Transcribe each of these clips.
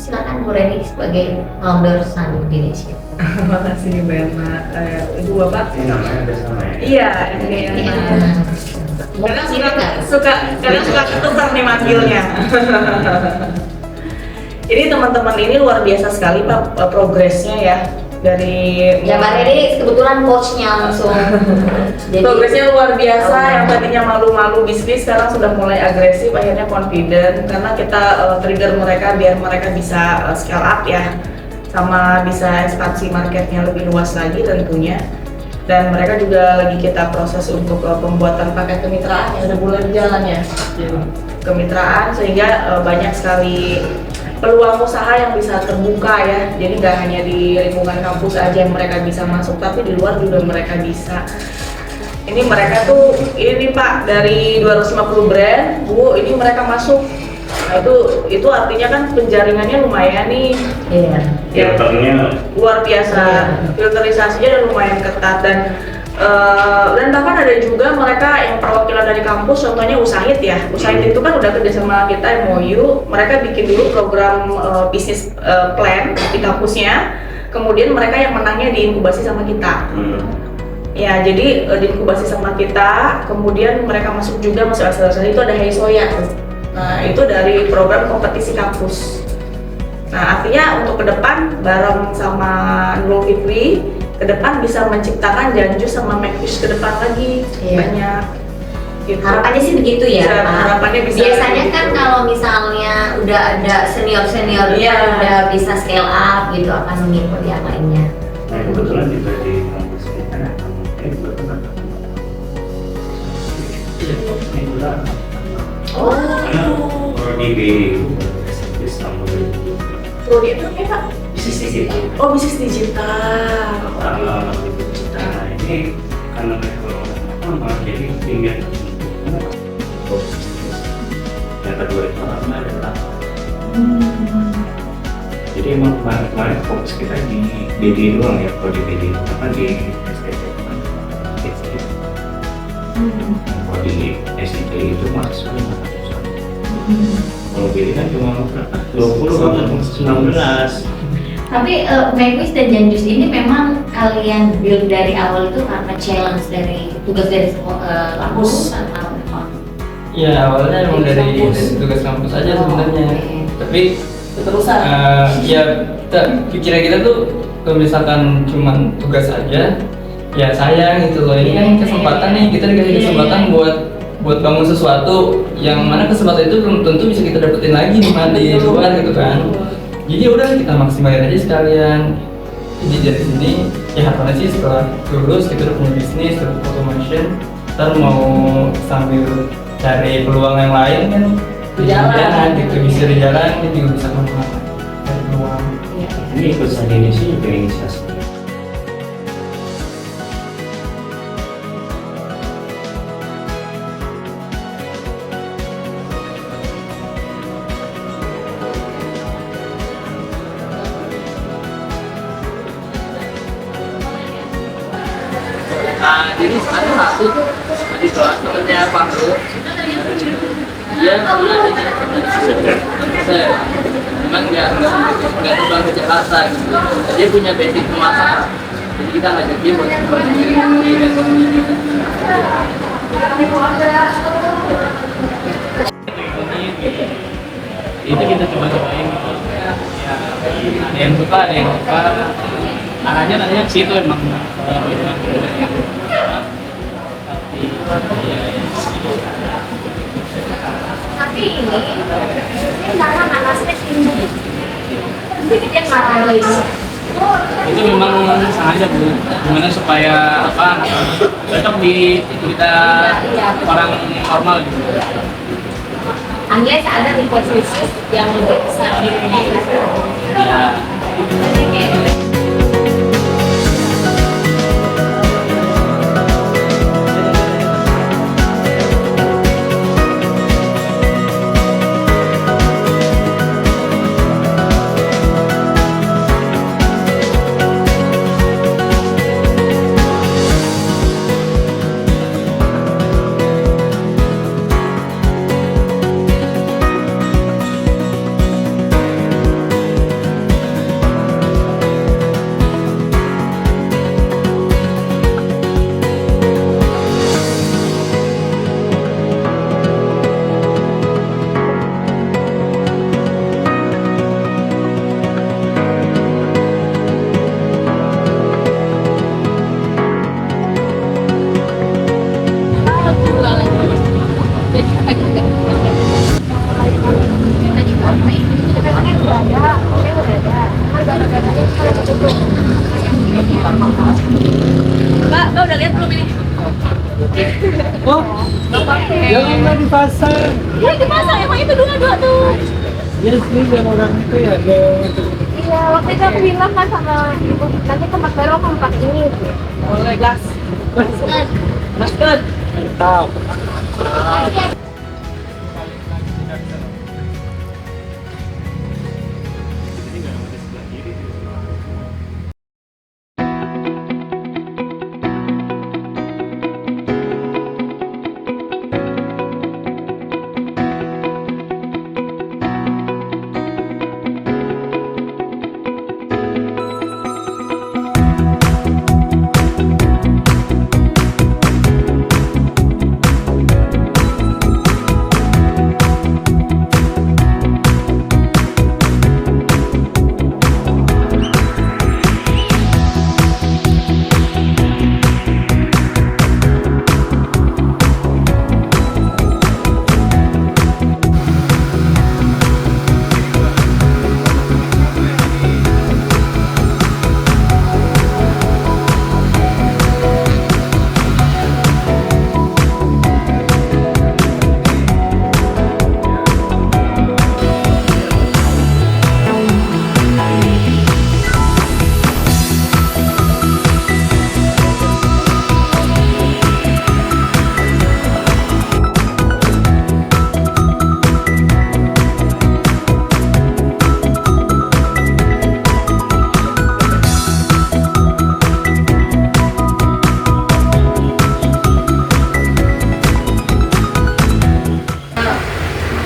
Silakan Bu Reni sebagai founder Sun Indonesia. Makasih Mbak Emma. Ibu Bapak? Ini namanya udah sama ya? Iya, ini kadang suka ketukar nih manggilnya. Ini teman-teman ini luar biasa sekali Pak progresnya ya. Dari Ya Mbak Reni kebetulan coachnya langsung. Jadi progresnya luar biasa, yang tadinya malu-malu bisnis sekarang sudah mulai agresif, akhirnya confident karena kita trigger mereka biar mereka bisa scale up ya, sama bisa ekspansi marketnya lebih luas lagi tentunya. Dan mereka juga lagi kita proses untuk pembuatan paket kemitraan yang udah mulai berjalan ya, kemitraan sehingga banyak sekali peluang usaha yang bisa terbuka ya. Jadi nggak hanya di lingkungan kampus aja yang mereka bisa masuk, tapi di luar juga mereka bisa. Ini mereka tuh, ini Pak, dari 250 brand, Bu, ini mereka masuk. Nah itu artinya kan penjaringannya lumayan nih. Iya. Ya, Filternya luar biasa, filterisasinya udah lumayan ketat dan bahkan ada juga mereka yang perwakilan dari kampus, contohnya Usaid ya. Usaid itu kan udah kerjasama kita MOU, mereka bikin dulu program bisnis plan di kampusnya, kemudian mereka yang menangnya diinkubasi sama kita. Ya, jadi diinkubasi sama kita, kemudian mereka masuk asal-asal itu ada Heisoya. Nah, itu dari program kompetisi kampus. Nah, artinya untuk ke depan bareng sama Nurul Fikri, ke depan bisa menciptakan Janju sama Makefish ke depan lagi. Iya. Banyak. Gitu. Harapannya sih begitu ya. Bisa, harapannya bisa Biasanya gitu. kan kalau misalnya udah ada senior-seniornya Iya. udah bisa scale up gitu akan mengikuti yang lainnya. Nah kebetulan juga di kampus kita juga pernah prodi di Istanbul Prodi itu apa Pak? bisnis digital. Oh, bisnis digital. Nah ini karena mereka lama jadi tinggal yang kedua itu adalah jadi emang kemarin fokus kita di BD doang ya, kalau di BD apa di STT kan kalau di STT itu mahasiswa 500-an. Kalau BD kan cuma berapa? 20 atau 19. Tapi Makefish dan Janjus ini memang kalian build dari awal itu karena challenge dari tugas dari kampus atau Ya awalnya emang dari tugas kampus aja sebenarnya. Tapi keterusan. Ya pikiran kita tuh kalau misalkan cuman tugas aja, ya sayang gitu loh. Ini kan kesempatan nih, kita dikasih kesempatan buat bangun sesuatu yang mana kesempatan itu belum tentu bisa kita dapetin lagi di luar gitu kan. Jadi udah kita maksimalin aja sekalian. Jadi dari sini ya harapannya sih setelah lulus kita udah punya bisnis, udah automation, ntar mau sambil cari peluang yang lain kan Berjalan. gitu, bisa berjalan kita juga bisa kemana-mana cari peluang. Ini ikut Sun Indonesia juga inisiasi. Nah, jadi ada satu di kelas temennya Pak Bro, dia saya memang nggak terbang ke Jakarta gitu. Dia punya basic pemasaran, jadi kita ngajak dia buat coba-cobain gitu. Ya, ada yang suka, arahnya nantinya ke situ emang. Tapi ini karena panasnya tinggi. Jadi dia marah lagi. Itu memang sengaja Bu, gimana supaya cocok di kita orang normal gitu. Unless ada di posisi yang lebih besar di Ya. Mbak udah lihat belum ini? Oh, yang nggak dipasang. Ya dipasang, emang itu dua tuh. Ya sih, yang orang itu ya. Iya, waktu itu aku bilang kan sama ibu, nanti tempat baru aku pakai ini. Mulai gas. Masker. Tahu.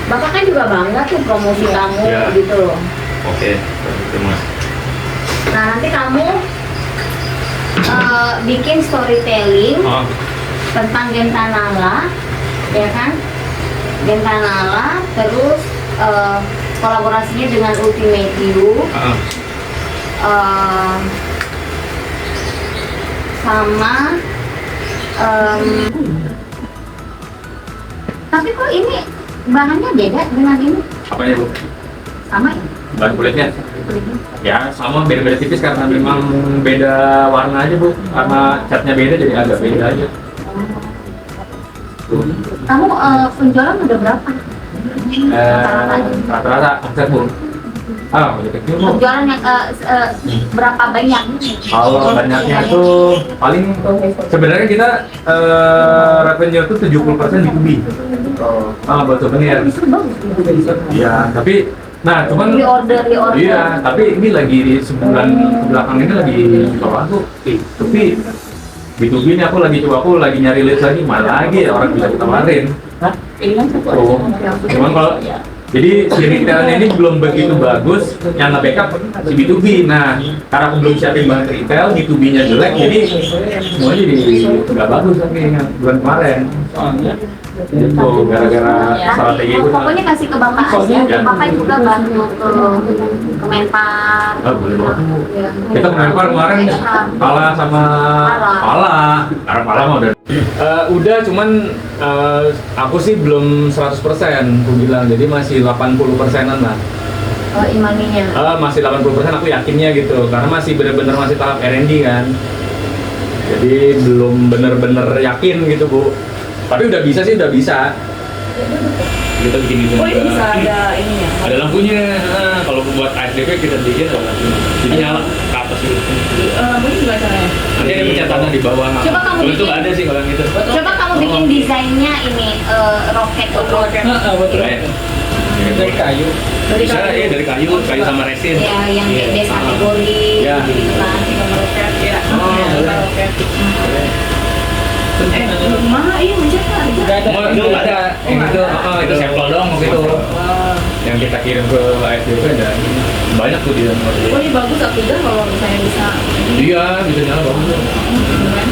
Bapak kan juga bangga tuh promosi kamu Iya. gitu loh. Oke, itu Mas. Nah nanti kamu bikin storytelling Oh, tentang Gentanala, ya kan? Gentanala, terus kolaborasinya dengan Ultimate You, sama tapi kok ini bahannya beda dengan ini? apanya Bu? Sama ya? Bahan kulitnya? Ya sama, beda-beda tipis karena memang beda warna aja Bu. Karena catnya beda jadi agak beda aja. Kamu penjualan udah berapa? Rata-rata omset Bu. Udah kecil Bu. Penjualan yang berapa banyak? Kalau banyaknya itu paling sebenarnya kita revenue itu 70% B2B. Buat souvenir. Itu bagus. Iya, tapi nah cuman Reorder. iya, tapi ini lagi di sebulan belakang ini lagi coba tuh. Tapi B2B ini aku lagi nyari leads lagi, mana lagi ya orang bisa ditawarin. Oh, cuman kalau jadi si retailnya ini belum begitu bagus, yang nge-backup si B2B. Nah, karena aku belum siapin bahan retail, B2B-nya jelek, jadi semuanya jadi nggak bagus lagi bulan kemarin. soalnya. Itu gara-gara strategi itu. Pokoknya kasih ke bapak aja, Ya. bapak juga bantu ke Menpar. Oh, boleh banget. Ya. Kita Menpar kemarin Pala sama Karena Pala mah udah. Udah, cuman aku sih belum 100% aku bilang, jadi masih 80%-an lah. Imaninya. Masih 80% aku yakinnya gitu, karena masih bener-bener masih tahap R&D kan. Jadi belum bener-bener yakin gitu Bu. Tapi udah bisa sih, udah bisa. Kita bikin itu Oh ini juga. bisa ada ininya. Ada lampunya. Kalau buat ASDP kita bikin ada lampunya. Jadi nyala ke atas gitu. Lampunya gimana caranya? Nanti ada pencetannya di bawah. Coba kamu Kalau itu bikin. ada sih kalau yang itu. Coba kamu bikin desainnya ini roket Roket. Betul. Keren. Dari kayu. Dari Bisa kayu. ya, dari kayu sama resin. ya yang Iya. beda kategori Ya. gitu kan. Roket ya. Oh, Ada roket. Mana iya mencet kan? Gak ada. Oh, itu ada. Yang itu, itu sampel doang waktu itu. Wah. Yang kita kirim ke ASDP ada banyak tuh dia. Oh ini bagus Akida kalau misalnya bisa. Iya, bisa nyala bagus. Keren.